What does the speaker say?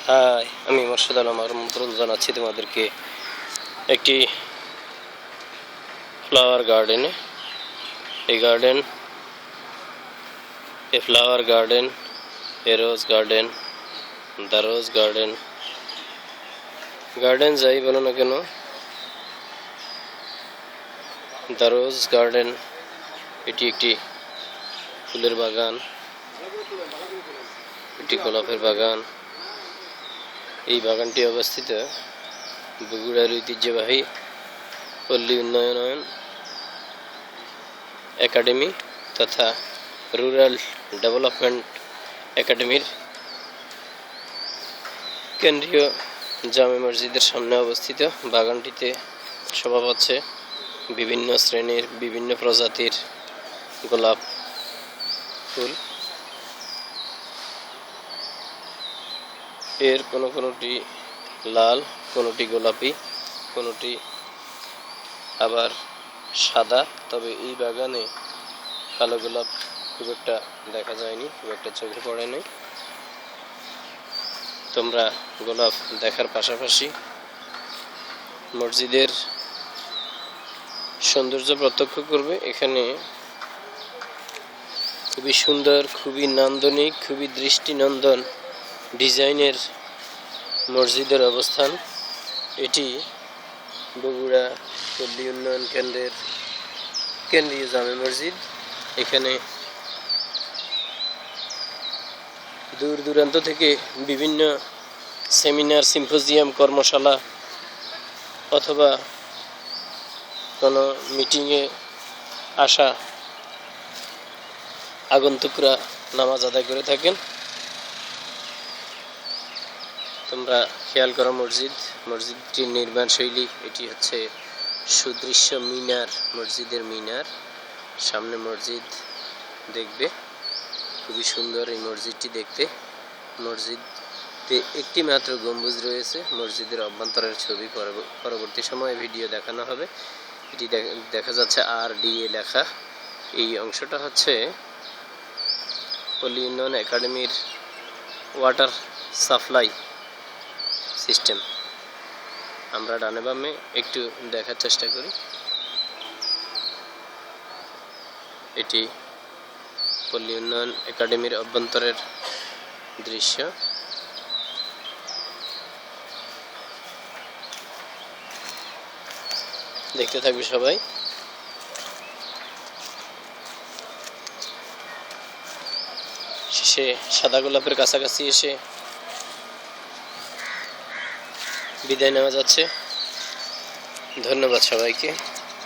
High, আমি মোর্শেদ আলম আমন্ত্রণ জানাচ্ছি তোমাদেরকে একটি ফ্লাওয়ার গার্ডেনে। এই garden, a flower garden, A rose garden, the rose garden. Garden যাই বলো না কেন, দ্য রোজ গার্ডেন এটি একটি ফুলের বাগান, এটি গোলাপের বাগান। এই বাগানটি অবস্থিত বগুড়ার ঐতিহ্যবাহী পল্লী উন্নয়ন একাডেমি তথা রুরাল ডেভেলপমেন্ট একাডেমির কেন্দ্রীয় জামে মসজিদের সামনে অবস্থিত। বাগানটিতে শোভা পাচ্ছে বিভিন্ন শ্রেণীর বিভিন্ন প্রজাতির গোলাপ ফুল। এর কোনোটি লাল, কোনোটি গোলাপি, কোনোটি আবার সাদা। তবে এই বাগানে কালো গোলাপ খুব একটা দেখা যায়নি, খুব একটা চোখে পড়েনি। তোমরা গোলাপ দেখার পাশাপাশি মসজিদের সৌন্দর্য প্রত্যক্ষ করবে। এখানে খুবই সুন্দর, খুবই নান্দনিক, খুবই দৃষ্টিনন্দন ডিজাইনের মসজিদের অবস্থান। এটি বগুড়া পল্লী উন্নয়ন কেন্দ্রের কেন্দ্রীয় জামে মসজিদ। এখানে দূর দূরান্ত থেকে বিভিন্ন সেমিনার, সিম্পোজিয়াম, কর্মশালা অথবা কোনো মিটিংয়ে আসা আগন্তুকরা নামাজ আদায় করে থাকেন। তোমরা খেয়াল করো মসজিদটির নির্মাণ শৈলী। এটি হচ্ছে সুদৃশ্য মিনার, মসজিদের মিনার। সামনে মসজিদ দেখবে, খুবই সুন্দর এই মসজিদটি দেখতে। মসজিদে একটি মাত্র গম্বুজ রয়েছে। মসজিদের অভ্যন্তরের ছবি পরবর্তী সময়ে ভিডিও দেখানো হবে। এটি দেখা যাচ্ছে RDA লেখা। এই অংশটা হচ্ছে পল্লী উন্নয়ন একাডেমির ওয়াটার সাপ্লাই সিস্টেম। আমরা ডানে বামে একটু দেখার চেষ্টা করি। এটি পল্লী উন্নয়ন একাডেমির অভ্যন্তরের দৃশ্য। দেখতে থাকবে সবাই। শেষে সাদা গোলাপের কাছাকাছি এসে বিদায় নেওয়া যাচ্ছে। ধন্যবাদ সবাইকে।